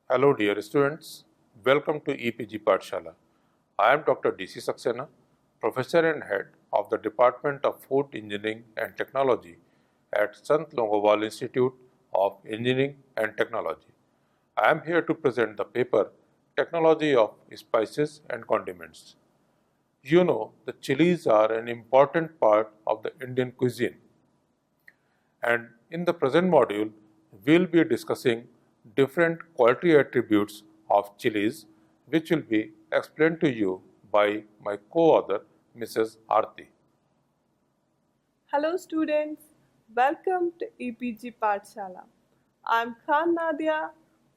Hello dear students, welcome to EPG Pathshala. I am Dr. DC Saxena, Professor and Head of the Department of Food Engineering and Technology at Sant Longowal Institute of Engineering and Technology. I am here to present the paper Technology of Spices and Condiments. You know, the chilies are an important part of the Indian cuisine. And in the present module, we'll be discussing different quality attributes of chilies, which will be explained to you by my co-author, Mrs. Aarti. Hello students, welcome to EPG Pathshala. I am Khan Nadia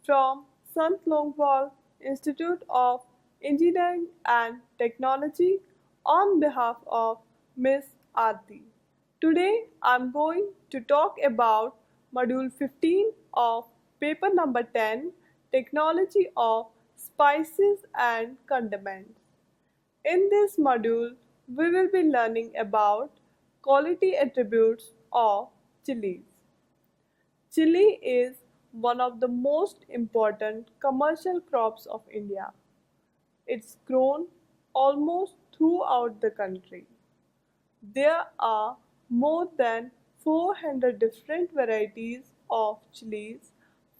from Sant Longwal Institute of Engineering and Technology on behalf of Miss Aarti. Today I am going to talk about Module 15 of paper number 10, Technology of Spices and Condiments. In this module, we will be learning about quality attributes of chilies. Chili is one of the most important commercial crops of India. It's grown almost throughout the country. There are more than 400 different varieties of chilies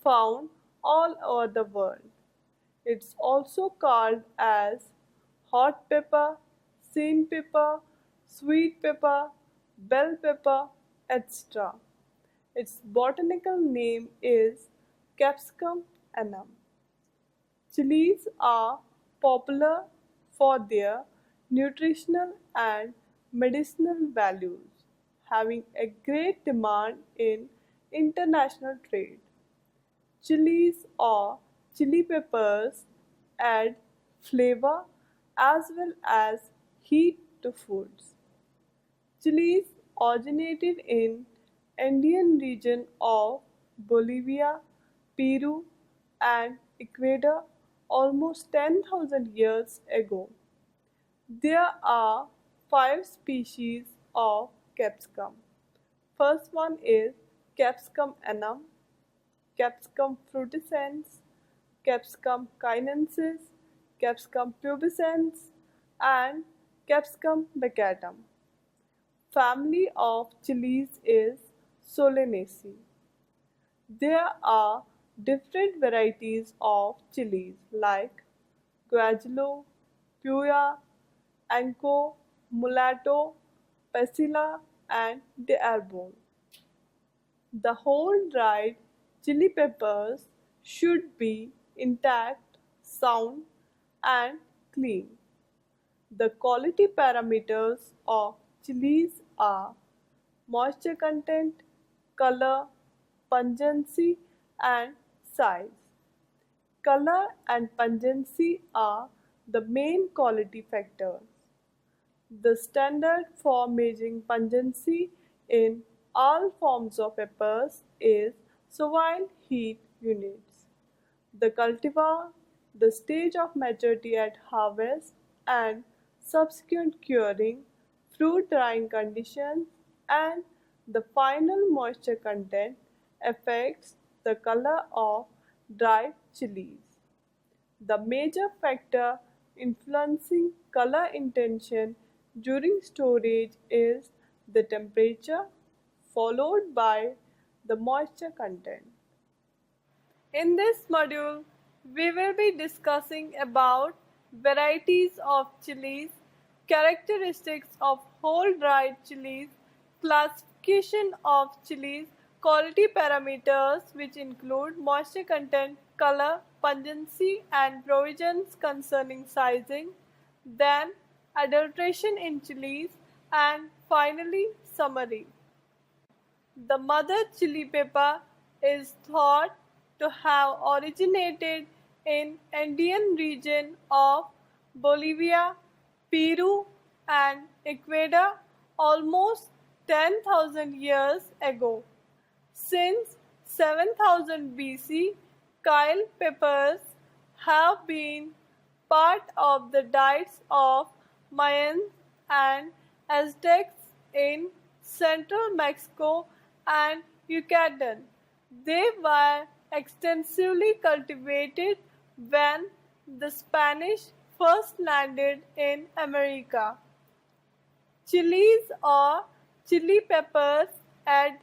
found all over the world. It's also called as hot pepper, cayenne pepper, sweet pepper, bell pepper, etc. Its botanical name is Capsicum annum. Chilies are popular for their nutritional and medicinal values, having a great demand in international trade. Chilies or chili peppers add flavor as well as heat to foods. Chilies originated in Andean region of Bolivia, Peru and Ecuador almost 10,000 years ago. There are 5 species of capsicum. First one is Capsicum annum, Capsicum frutescens, Capsicum chinensis, Capsicum pubescens, and Capsicum baccatum. Family of chilies is Solanaceae. There are different varieties of chilies like Guajillo, Puya, Anco, Mulatto, Pasilla, and D'Arbon. The whole dried chili peppers should be intact, sound, and clean. The quality parameters of chilies are moisture content, color, pungency, and size. Color and pungency are the main quality factors. The standard for measuring pungency in all forms of peppers is Scoville heat units. The cultivar, the stage of maturity at harvest, and subsequent curing, fruit drying conditions, and the final moisture content affects the color of dried chilies. The major factor influencing color intention during storage is the temperature, followed by the moisture content. In this module, we will be discussing about varieties of chilies, characteristics of whole dried chilies, classification of chilies, quality parameters which include moisture content, color, pungency and provisions concerning sizing, then adulteration in chilies, and finally summary. The mother chili pepper is thought to have originated in Andean region of Bolivia, Peru and Ecuador almost 10,000 years ago. Since 7000 BC, cayenne peppers have been part of the diets of Mayans and Aztecs in central Mexico and Yucatan. They were extensively cultivated when the Spanish first landed in America. Chilies or chili peppers add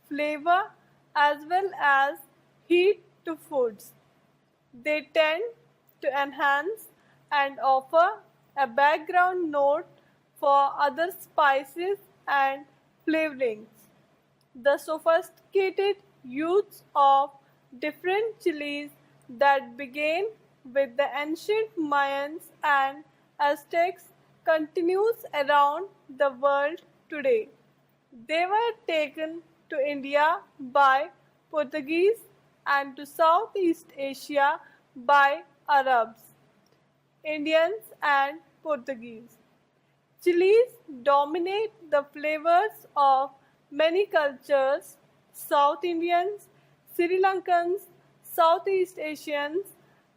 flavor as well as heat to foods. They tend to enhance and offer a background note for other spices and flavorings. The sophisticated use of different chilies that began with the ancient Mayans and Aztecs continues around the world today. They were taken to India by Portuguese and to Southeast Asia by Arabs, Indians and Portuguese. Chilies dominate the flavors of many cultures: South Indians, Sri Lankans, Southeast Asians,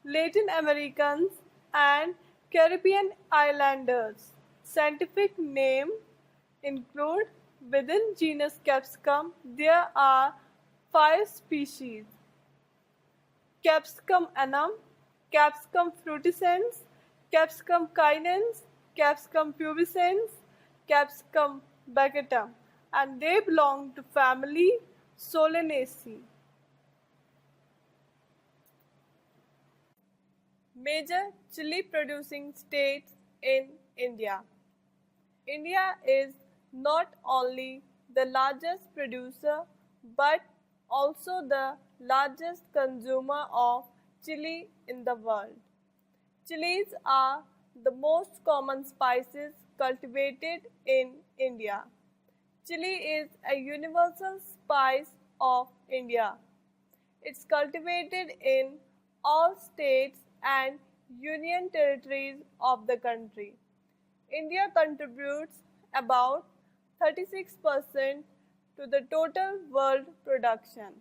Latin Americans, and Caribbean islanders. Scientific name include: within genus Capsicum there are 5 species: Capsicum annuum, Capsicum frutescens, Capsicum cainens, Capsicum pubescens, Capsicum baccatum, and they belong to family Solanaceae. Major chili producing states in India. India is not only the largest producer but also the largest consumer of chili in the world. Chilies are the most common spices cultivated in India. Chili is a universal spice of India. It's cultivated in all states and union territories of the country. India contributes about 36% to the total world production.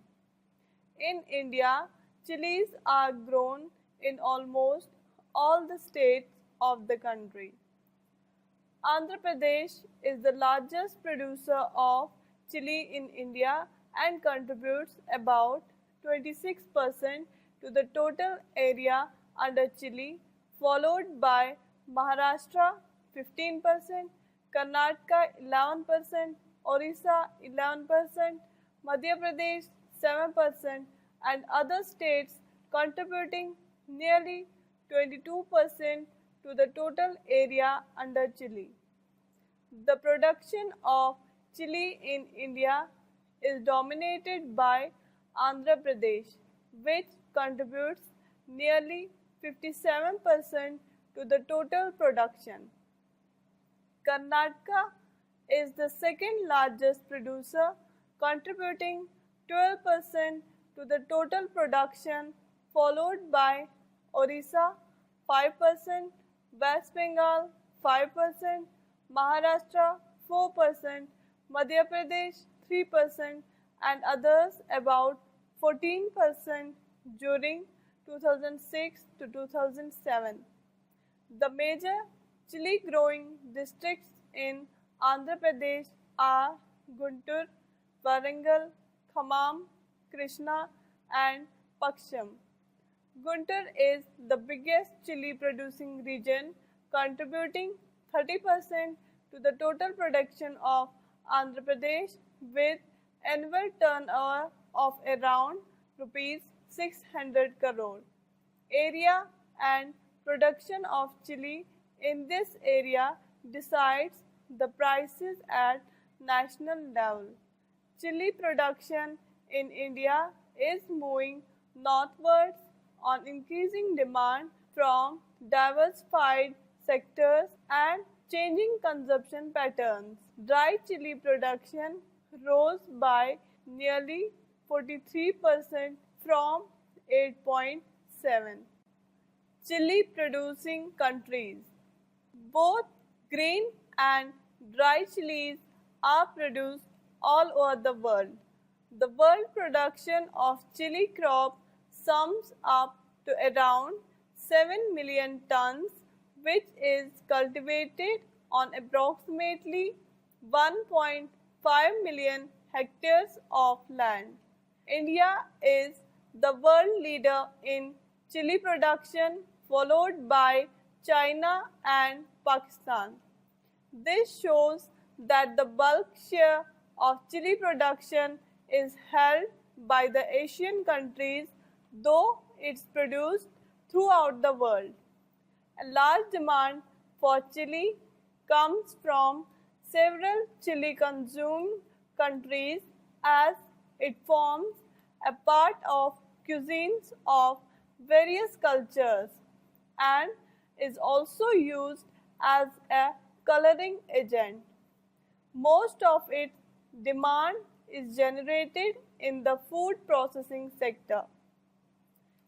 In India, chilies are grown in almost all the states of the country. Andhra Pradesh is the largest producer of chili in India and contributes about 26% to the total area under chili, followed by Maharashtra 15%, Karnataka 11%, Orissa 11%, Madhya Pradesh 7%, and other states contributing nearly 22% to the total area under chili. The production of chili in India is dominated by Andhra Pradesh, which contributes nearly 57% to the total production. Karnataka is the second largest producer, contributing 12% to the total production, followed by Orissa 5%, West Bengal 5%, Maharashtra 4%, Madhya Pradesh 3%, and others about 14% during 2006 to 2007. The major chili growing districts in Andhra Pradesh are Guntur, Warangal, Khammam, Krishna, and Paksham. Guntur is the biggest chili producing region, contributing 30% to the total production of Andhra Pradesh with annual turnover of around rupees 600 crore. Area and production of chili in this area decides the prices at national level. Chili production in India is moving northwards on increasing demand from diversified sectors and changing consumption patterns. Dry chili production rose by nearly 43% from 8.7. Chili producing countries. Both green and dry chilies are produced all over the world. The world production of chili crop sums up to around 7 million tons, which is cultivated on approximately 1.5 million hectares of land. India is the world leader in chili production, followed by China and Pakistan. This shows that the bulk share of chili production is held by the Asian countries, though it's produced throughout the world. A large demand for chili comes from several chili consuming countries as it forms a part of cuisines of various cultures and is also used as a coloring agent. Most of its demand is generated in the food processing sector.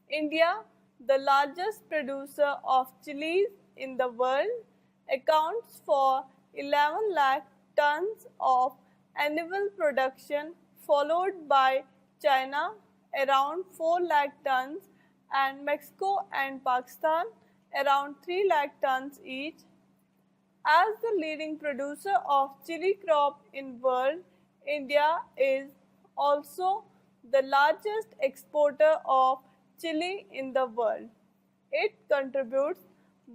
India, the largest producer of chilies in the world, accounts for 11 lakh tons of annual production, followed by China around 4 lakh tons and Mexico and Pakistan around 3 lakh tons each. As the leading producer of chili crop in world, India is also the largest exporter of chili in the world. It contributes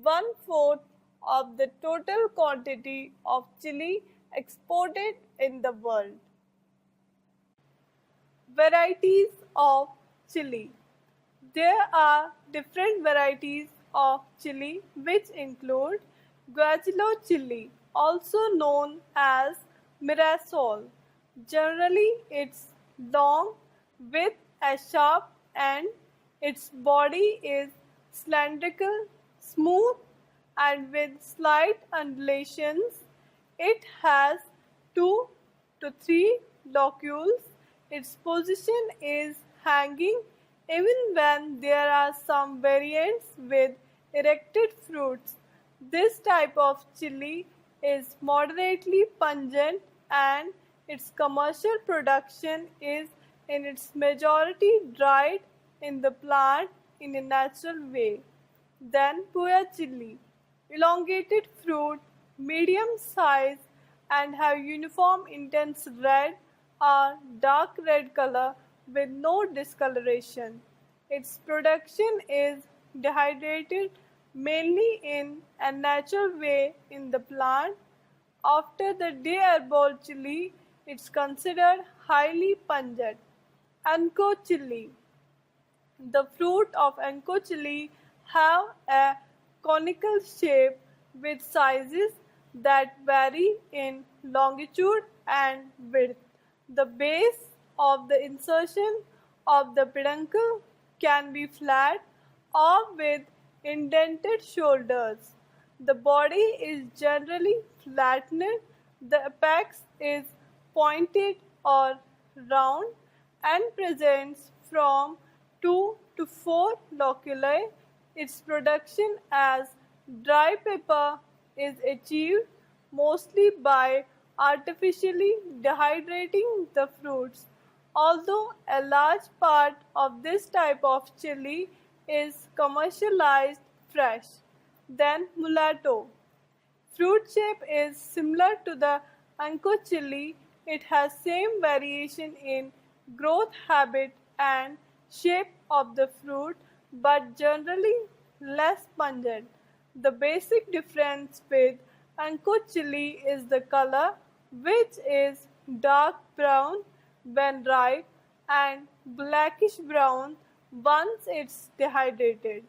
1/4 of the total quantity of chili exported in the world. Varieties of chili. There are different varieties of chili which include Guajillo chili, also known as Mirasol. Generally, it's long with a sharp end. Its body is cylindrical, smooth, and with slight undulations. It has 2 to 3 locules. Its position is hanging even when there are some variants with erected fruits. This type of chili is moderately pungent and its commercial production is in its majority dried in the plant in a natural way. Then puya chili, elongated fruit, medium size and have uniform intense red or dark red color with no discoloration. Its production is dehydrated mainly in a natural way in the plant. After the de-herbal chili, it's considered highly pungent. Anko chili. The fruit of anko chili have a conical shape with sizes that vary in longitude and width. The base of the insertion of the peduncle can be flat or with indented shoulders. The body is generally flattened. The apex is pointed or round and presents from 2 to 4 loculi. Its production as dry pepper is achieved mostly by artificially dehydrating the fruits, although a large part of this type of chili is commercialized fresh. Then mulatto. Fruit shape is similar to the anko chili. It has same variation in growth habit and shape of the fruit but generally less pungent. The basic difference with anko chili is the color, which is dark brown when ripe and blackish brown once it's dehydrated.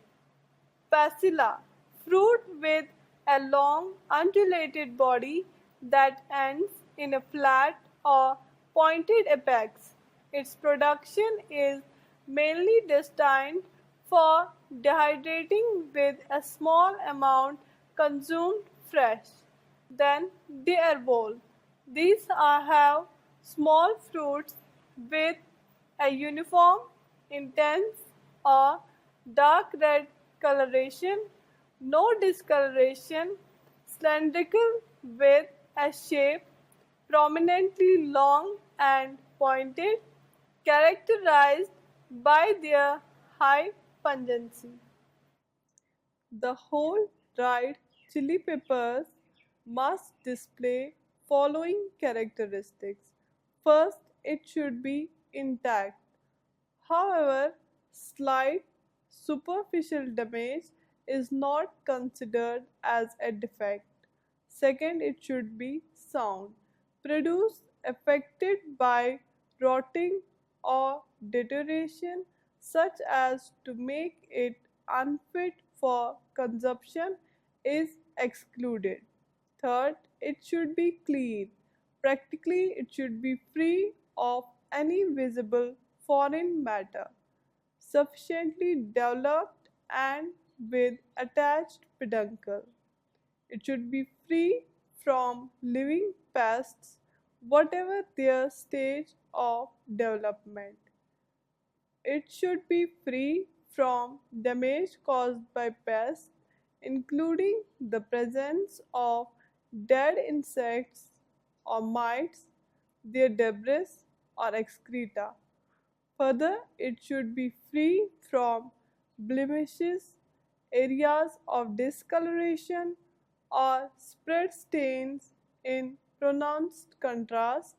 Passilla, fruit with a long undulated body that ends in a flat or pointed apex. Its production is mainly destined for dehydrating with a small amount consumed fresh. Then de-herbal. These have small fruits with a uniform, intense or dark red coloration, no discoloration, cylindrical with a shape prominently long and pointed, characterized by their high pungency. The whole dried chili peppers must display following characteristics. First, it should be intact. However, Slight superficial damage is not considered as a defect. Second, it should be sound. Produce affected by rotting or deterioration such as to make it unfit for consumption is excluded. Third, it should be clean. Practically, it should be free of any visible foreign matter, sufficiently developed and with attached peduncle. It should be free from living pests, whatever their stage of development. It should be free from damage caused by pests, including the presence of dead insects or mites, their debris or excreta. Further, it should be free from blemishes, areas of discoloration, or spread stains in pronounced contrast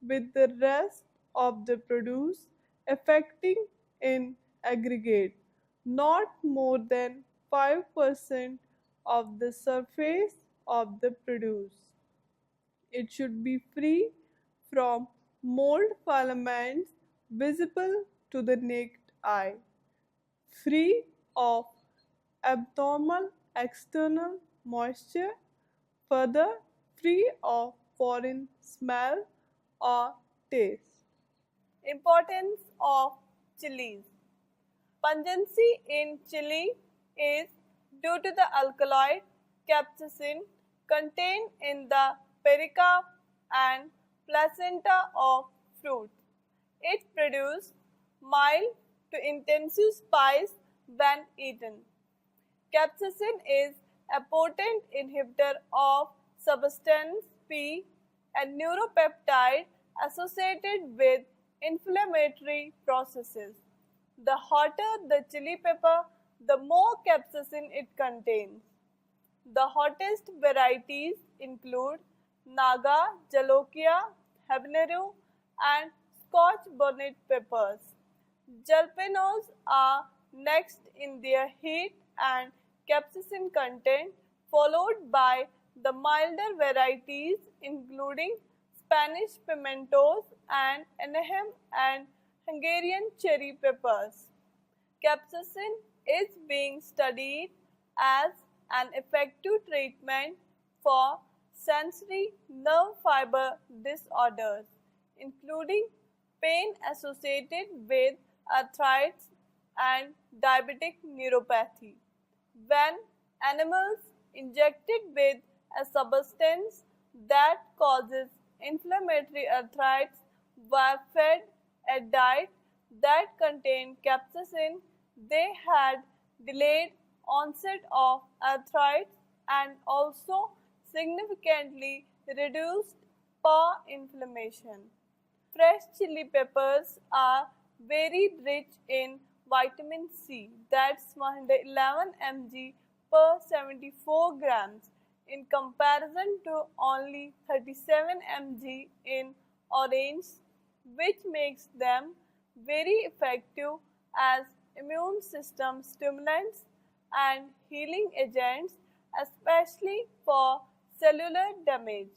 with the rest of the produce, affecting in aggregate not more than 5% of the surface of the produce. It should be free from mold filaments visible to the naked eye, free of abnormal external moisture, further free of foreign smell or taste. Importance of chilies. Pungency in chili is due to the alkaloid capsaicin contained in the pericarp and placenta of fruits. It produces mild to intensive spice when eaten. Capsaicin is a potent inhibitor of substance P, a neuropeptide associated with inflammatory processes. The hotter the chili pepper, the more capsaicin it contains. The hottest varieties include Naga, Jalokia, Habanero, and Scotch bonnet peppers. Jalapenos are next in their heat and capsaicin content, followed by the milder varieties including Spanish pimentos and Anaheim and Hungarian cherry peppers. Capsaicin is being studied as an effective treatment for sensory nerve fiber disorders, including pain associated with arthritis and diabetic neuropathy. When animals injected with a substance that causes inflammatory arthritis were fed a diet that contained capsaicin, they had delayed onset of arthritis and also significantly reduced paw inflammation. Fresh chili peppers are very rich in vitamin C, that's 111 mg per 74 grams, in comparison to only 37 mg in orange, which makes them very effective as immune system stimulants and healing agents, especially for cellular damage.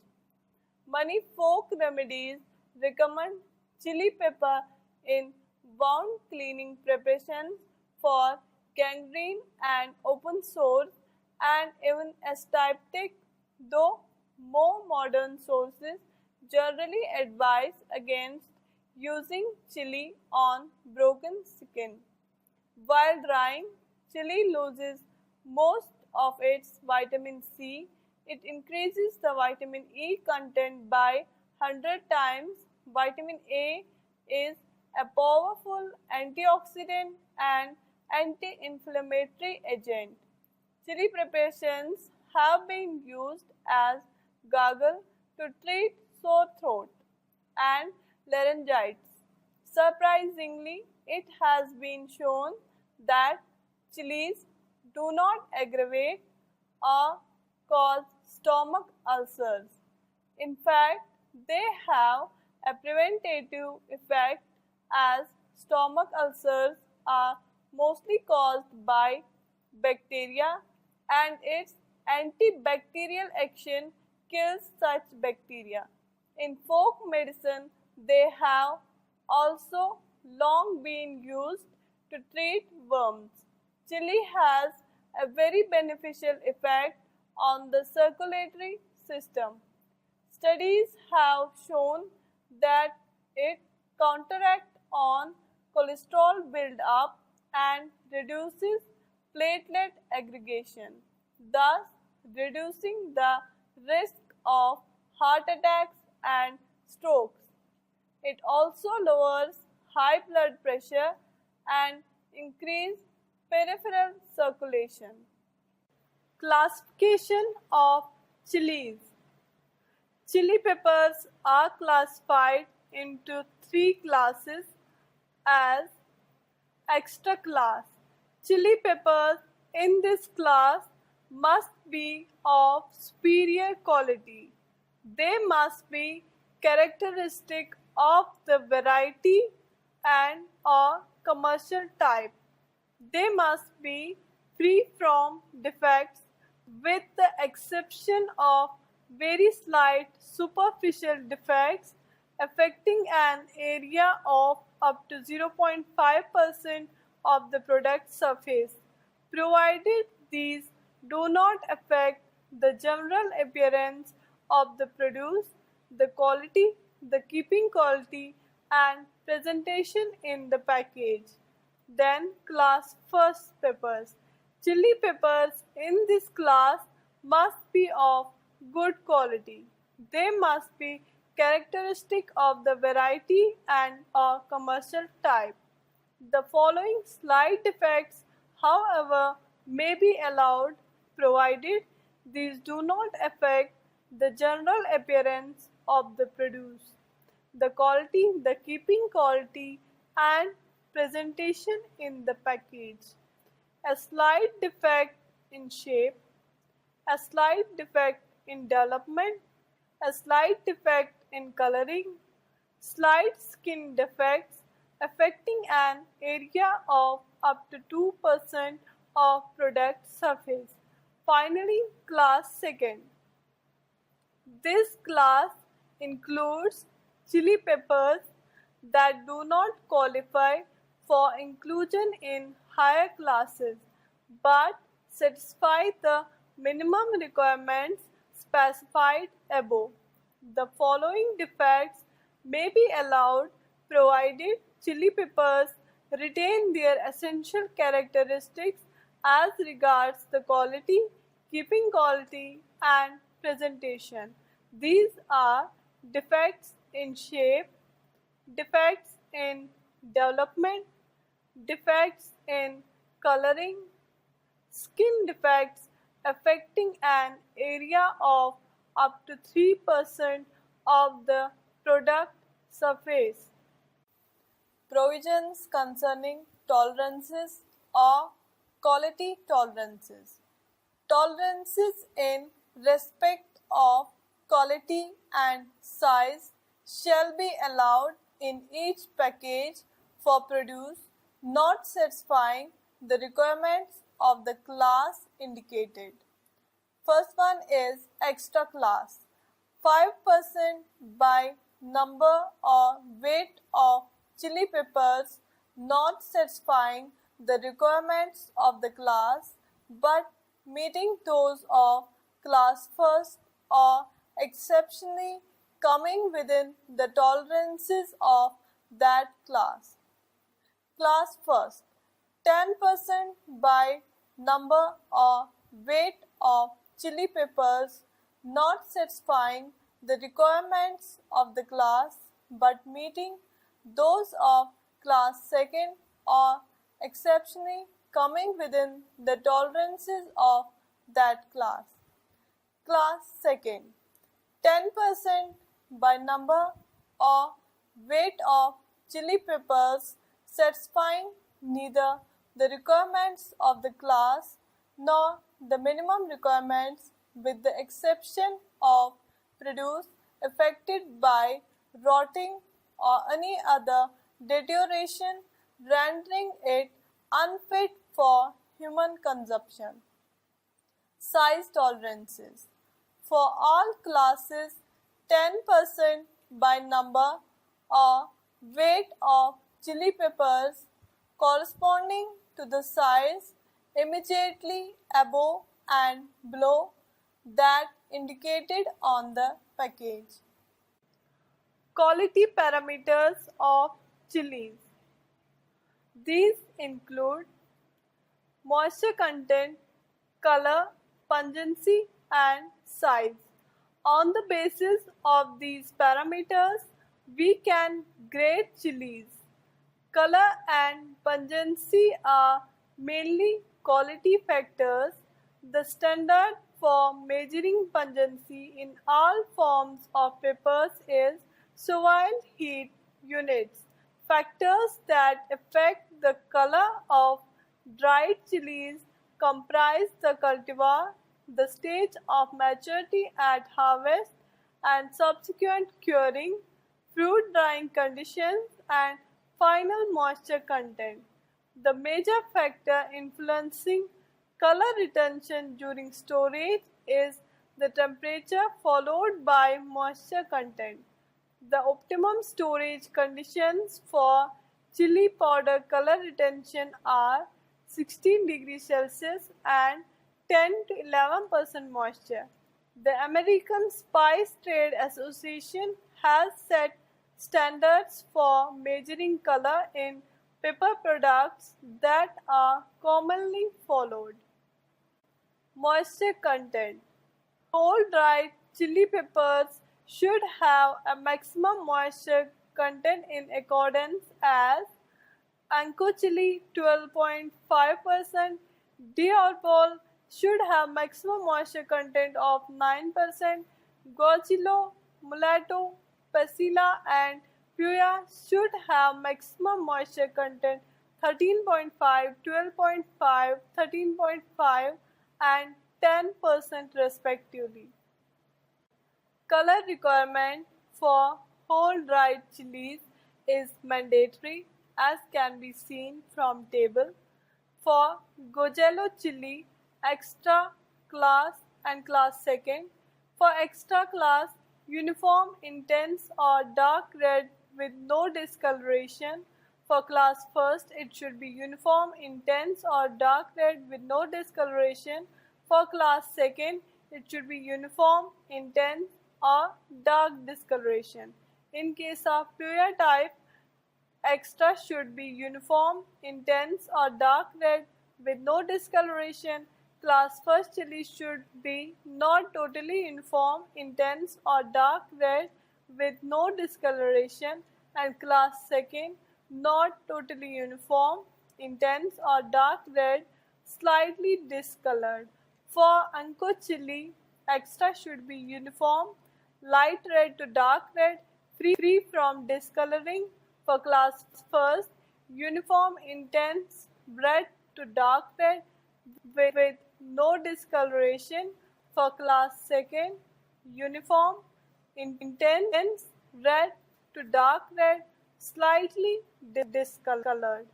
Many folk remedies recommend chili pepper in wound cleaning preparations for gangrene and open sores and even astigmatic, though more modern sources generally advise against using chili on broken skin. While drying, chili loses most of its vitamin C. It increases the vitamin E content by 100 times. Vitamin A is a powerful antioxidant and anti-inflammatory agent. Chili preparations have been used as gargle to treat sore throat and laryngitis. Surprisingly, it has been shown that chilies do not aggravate or cause stomach ulcers. In fact, they have a preventative effect as stomach ulcers are mostly caused by bacteria, and its antibacterial action kills such bacteria. In folk medicine, they have also long been used to treat worms. Chili has a very beneficial effect on the circulatory system. Studies have shown that it counteracts on cholesterol buildup and reduces platelet aggregation, thus reducing the risk of heart attacks and strokes. It also lowers high blood pressure and increases peripheral circulation. Classification of chilies. Chili peppers are classified into three classes as extra class. Chili peppers in this class must be of superior quality. They must be characteristic of the variety and or commercial type. They must be free from defects with the exception of very slight superficial defects affecting an area of up to 0.5% of the product surface, provided these do not affect the general appearance of the produce, the quality, the keeping quality, and presentation in the package. Then class first peppers. Chili peppers in this class must be of good quality. They must be characteristic of the variety and or commercial type. The following slight defects, however, may be allowed provided these do not affect the general appearance of the produce, the quality, the keeping quality, and presentation in the package. A slight defect in shape, a slight defect in development, a slight defect in coloring, slight skin defects affecting an area of up to 2% of product surface. Finally, class second. This class includes chili peppers that do not qualify for inclusion in higher classes but satisfy the minimum requirements specified above. The following defects may be allowed provided chili peppers retain their essential characteristics as regards the quality, keeping quality, and presentation. These are defects in shape, defects in development, defects in coloring, skin defects affecting an area of up to 3% of the product surface. Provisions concerning tolerances or quality tolerances. Tolerances in respect of quality and size shall be allowed in each package for produce not satisfying the requirements of the class indicated. First one is extra class. 5% by number or weight of chili peppers not satisfying the requirements of the class but meeting those of class first or exceptionally coming within the tolerances of that class. Class first. 10% by number or weight of chili peppers not satisfying the requirements of the class but meeting those of class second or exceptionally coming within the tolerances of that class. Class second. 10% by number or weight of chili peppers satisfying neither the requirements of the class nor the minimum requirements with the exception of produce affected by rotting or any other deterioration rendering it unfit for human consumption. Size tolerances. For all classes, 10% by number or weight of chili peppers corresponding to the size immediately above and below that indicated on the package. Quality parameters of chilies. These include moisture content, color, pungency, and size. On the basis of these parameters, we can grade chilies. Color and pungency are mainly quality factors. The standard for measuring pungency in all forms of peppers is Scoville heat units. Factors that affect the color of dried chilies comprise the cultivar, the stage of maturity at harvest and subsequent curing, fruit drying conditions, and final moisture content. The major factor influencing color retention during storage is the temperature followed by moisture content. The optimum storage conditions for chili powder color retention are 16 degrees Celsius and 10 to 11% moisture. The American Spice Trade Association has set standards for measuring color in pepper products that are commonly followed. Moisture content. Whole dried chili peppers should have a maximum moisture content in accordance as Anko chili 12.5%, Diarbol should have maximum moisture content of 9%, Gauchilo, Mulatto, Pasilla and Puya should have maximum moisture content 13.5, 12.5, 13.5 and 10% respectively. Color requirement for whole dried chilies is mandatory as can be seen from table. For Gauchelo chili, extra class and class second. For extra class, uniform intense or dark red with no discoloration. For class first, it should be uniform intense or dark red with no discoloration. For class second, it should be uniform intense or dark discoloration. In case of Puya type, extra should be uniform, intense or dark red with no discoloration. Class first chili should be not totally uniform, intense or dark red with no discoloration, and class second not totally uniform, intense or dark red, slightly discolored. For Anko chili, extra should be uniform, light red to dark red, free from discoloring. For class first, uniform intense red to dark red with no discoloration. For class second, uniform intense red to dark red, slightly discolored.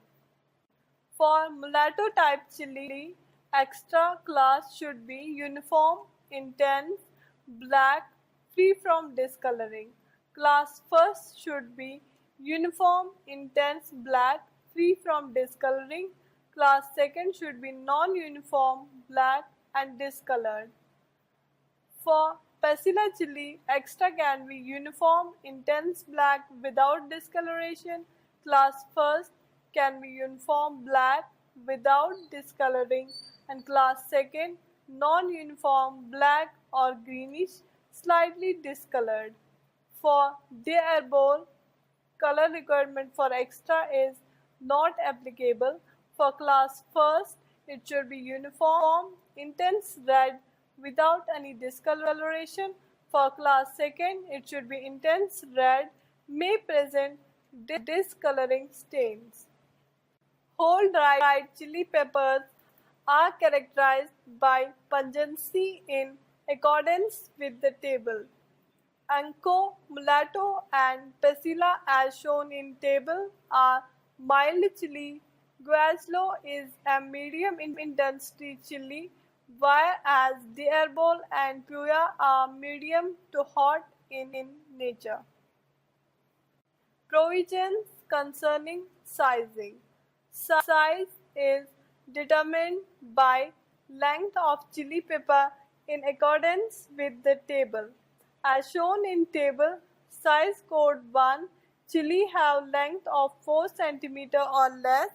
For mulatto type chili, extra class should be uniform intense black, free from discoloring. Class first should be uniform intense black, free from discoloring. Class second should be non-uniform black and discolored. For Pasilla chili, extra can be uniform intense black without discoloration. Class first can be uniform black without discoloring, and class second non-uniform black or greenish, slightly discolored. For Diarbol, color requirement for extra is not applicable. For class first, it should be uniform, intense red without any discoloration. For class second, it should be intense red, may present discoloring stains. Whole dried chili peppers are characterized by pungency in accordance with the table. Anko, mulatto and pasilla as shown in table are mild chili Guaslo is a medium intensity chili, whereas Diarbol and Puya are medium to hot in nature. Provisions concerning sizing. Size is determined by length of chili pepper in accordance with the table. As shown in table, size code 1, chili have length of 4 cm or less.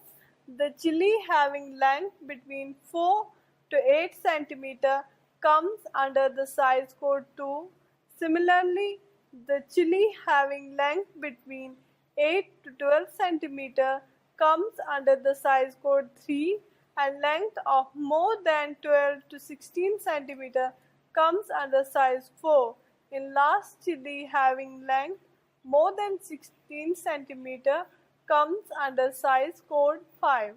The chili having length between 4 to 8 cm comes under the size code 2. Similarly, the chili having length between 8 to 12 cm comes under the size code 3, and length of more than 12 to 16 cm comes under size 4. In last, chili having length more than 16 cm comes under size code 5.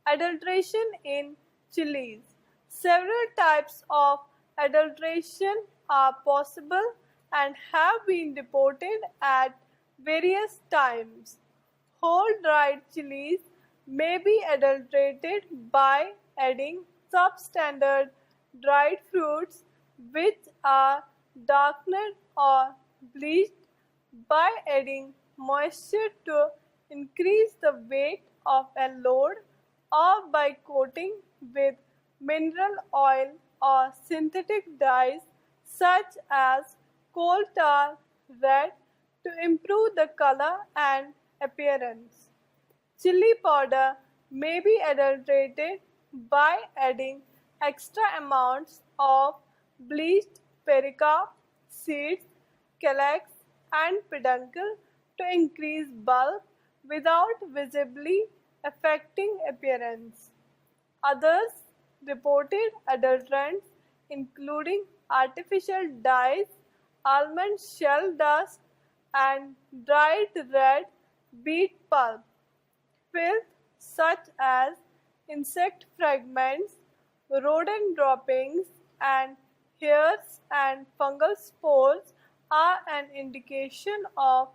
Adulteration in chilies. Several types of adulteration are possible and have been reported at various times. Whole dried chilies may be adulterated by adding substandard dried fruits which are darkened or bleached, by adding moisture to increase the weight of a load, or by coating with mineral oil or synthetic dyes such as coal tar red to improve the color and appearance. Chili powder may be adulterated by adding extra amounts of bleached pericarp, seeds, calyx, and peduncle to increase bulk without visibly affecting appearance. Others reported adulterants including artificial dyes, almond shell dust, and dried red beet pulp. Filth such as insect fragments, rodent droppings, and hairs and fungal spores are an indication of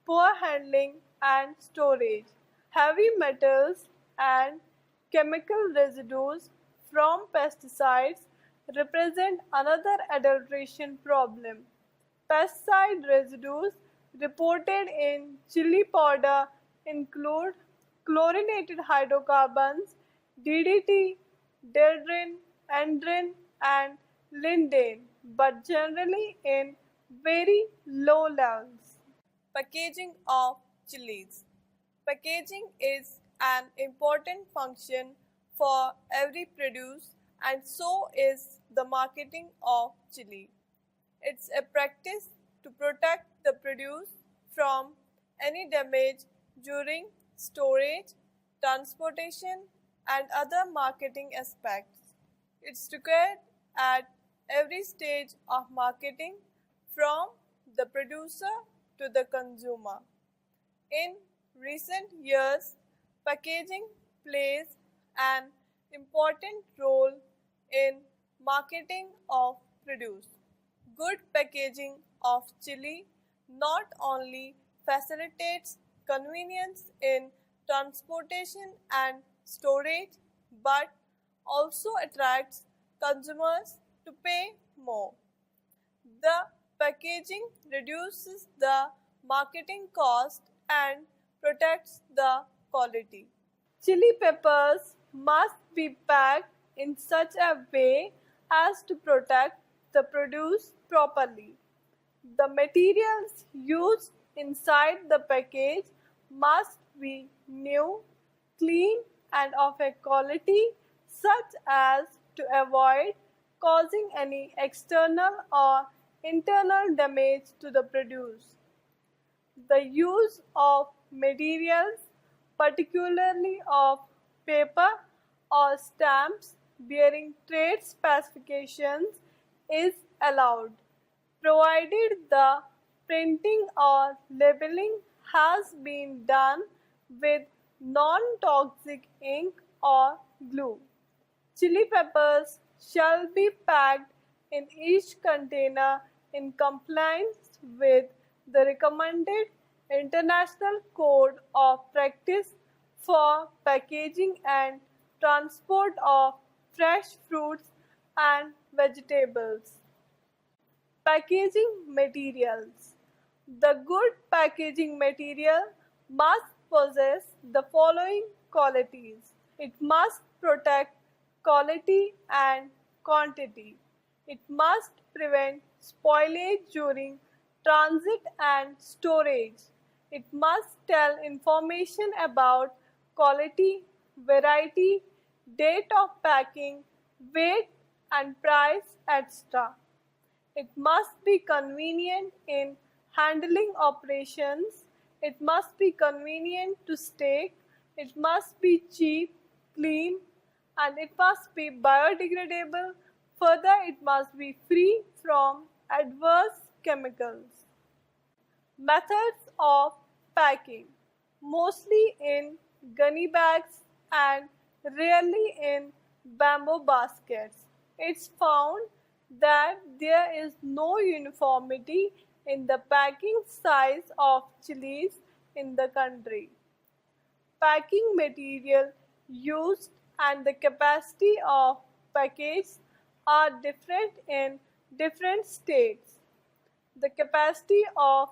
poor handling and storage. Heavy metals and chemical residues from pesticides represent another adulteration problem. Pesticide residues reported in chili powder include chlorinated hydrocarbons, DDT, dieldrin, endrin, and lindane, but generally in very low levels. Packaging of chilies. Packaging is an important function for every produce, and so is the marketing of chili. It's a practice to protect the produce from any damage during storage, transportation, and other marketing aspects. It's required at every stage of marketing, from the producer to the consumer. In recent years, packaging plays an important role in marketing of produce. Good packaging of chili not only facilitates convenience in transportation and storage, but also attracts consumers to pay more. The packaging reduces the marketing cost and protects the quality. Chili peppers must be packed in such a way as to protect the produce properly. The materials used inside the package must be new, clean, and of a quality such as to avoid causing any external or internal damage to the produce. The use of materials, particularly of paper or stamps bearing trade specifications, is allowed, provided the printing or labeling has been done with non-toxic ink or glue. Chili peppers shall be packed in each container in compliance with the recommended International Code of Practice for packaging and transport of fresh fruits and vegetables. Packaging materials. The good packaging material must possess the following qualities. It must protect quality and quantity. It must prevent spoilage during transit and storage. It must tell information about quality, variety, date of packing, weight and price, etc. It must be convenient in handling operations. It must be convenient to stake. It must be cheap, clean, and it must be biodegradable. Further, it must be free from adverse chemicals. Methods of packing, mostly in gunny bags and rarely in bamboo baskets. It's found that there is no uniformity in the packing size of chilies in the country. Packing material used and the capacity of package are different in different states. The capacity of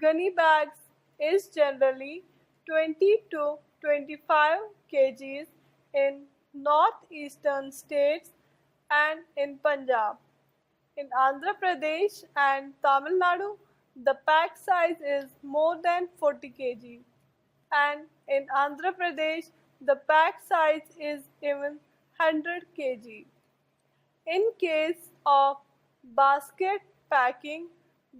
gunny bags is generally 20 to 25 kgs in northeastern states and in Punjab. In Andhra Pradesh and Tamil Nadu, the pack size is more than 40 kg, and in Andhra Pradesh, the pack size is even 100 kg. In case of basket packing,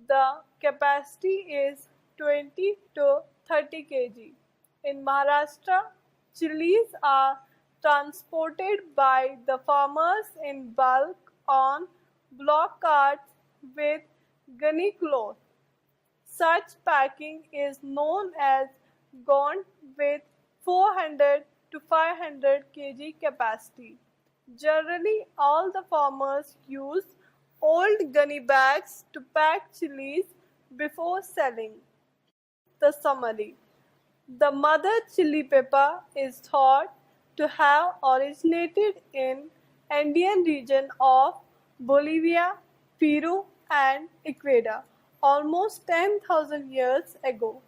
the capacity is 20 to 30 kg. In Maharashtra, chilies are transported by the farmers in bulk on block carts with gunny cloth. Such packing is known as gaunt with 400 to 500 kg capacity. Generally, all the farmers use old gunny bags to pack chilies before selling. The summary. The mother chili pepper is thought to have originated in Andean region of Bolivia, Peru and Ecuador almost 10,000 years ago.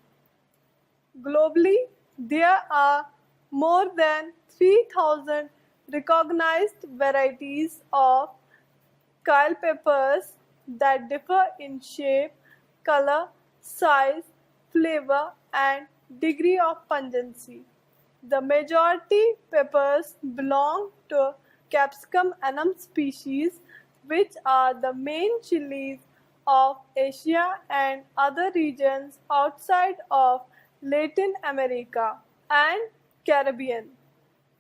Globally, there are more than 3,000 recognized varieties of cayenne peppers that differ in shape, color, size, flavor, and degree of pungency. The majority peppers belong to Capsicum annuum species, which are the main chilies of Asia and other regions outside of Latin America and Caribbean.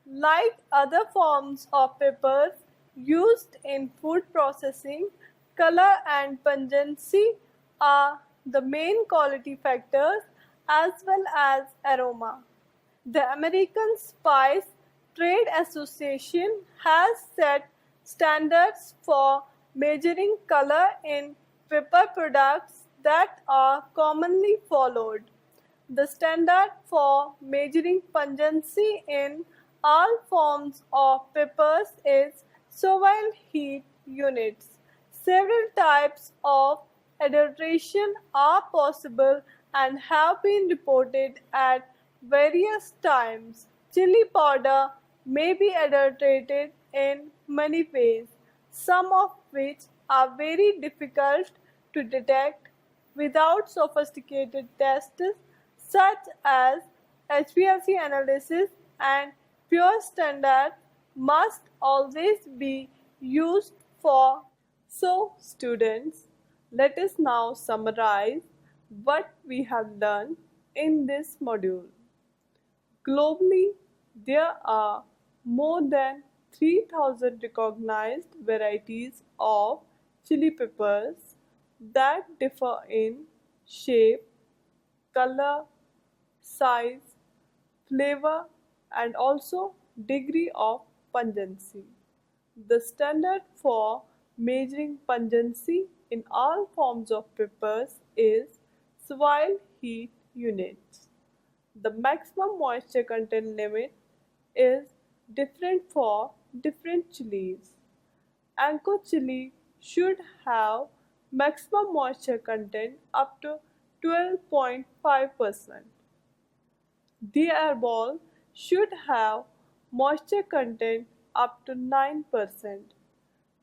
Like other forms of peppers used in food processing, color and pungency are the main quality factors as well as aroma. The American Spice Trade Association has set standards for measuring color in pepper products that are commonly followed. The standard for measuring pungency in all forms of peppers is Scoville heat units. Several types of adulteration are possible and have been reported at various times. Chili powder may be adulterated in many ways, some of which are very difficult to detect without sophisticated tests such as HPLC analysis, and pure standard must always be used for. So students, let us now summarize what we have learned in this module. Globally, there are more than 3,000 recognized varieties of chili peppers that differ in shape, color, size, flavor, and also degree of pungency. The standard for measuring pungency in all forms of peppers is Scoville heat units. The maximum moisture content limit is different for different chilies. Anko chili should have maximum moisture content up to 12.5%. The airball should have moisture content up to 9%.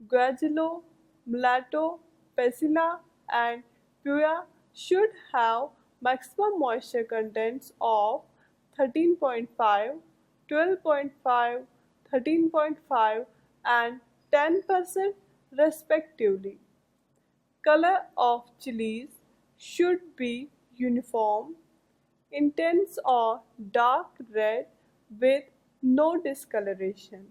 Guajillo, Mulatto, Pesilla, and Puya should have maximum moisture contents of 13.5, 12.5, 13.5, and 10% respectively. Color of chilies should be uniform, intense or dark red with no discoloration.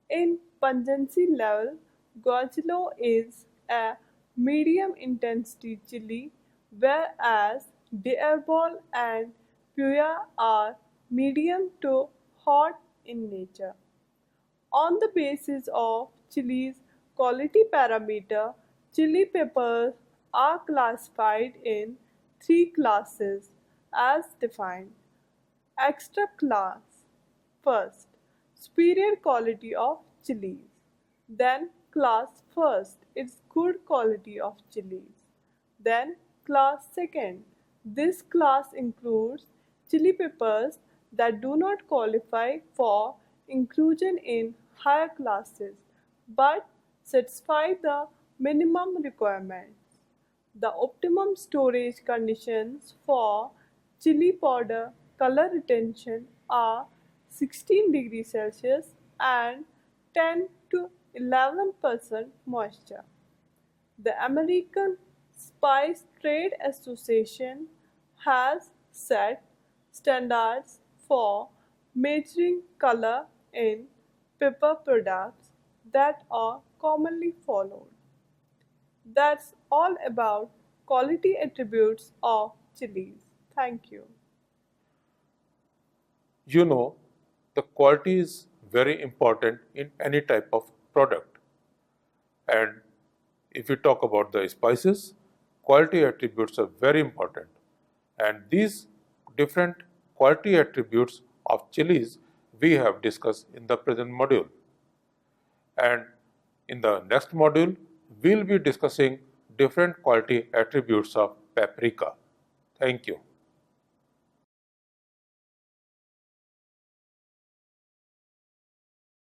In pungency level, Guajillo is a medium intensity chili, whereas Diarbol and Puya are medium to hot in nature. On the basis of chili's quality parameter, chili peppers are classified in three classes as defined. Extra class. First, superior quality of chilies. Then class first, it's good quality of chilies. Then class second. This class includes chili peppers that do not qualify for inclusion in higher classes but satisfy the minimum requirements. The optimum storage conditions for chili powder color retention are 16 degrees Celsius and 10 to 11% moisture. The American Spice Trade Association has set standards for measuring color in pepper products that are commonly followed. That's all about quality attributes of chilies. Thank you. You know, the quality is very important in any type of product. And if we talk about the spices, quality attributes are very important. And these different quality attributes of chilies we have discussed in the present module. And in the next module, we'll be discussing different quality attributes of paprika. Thank you.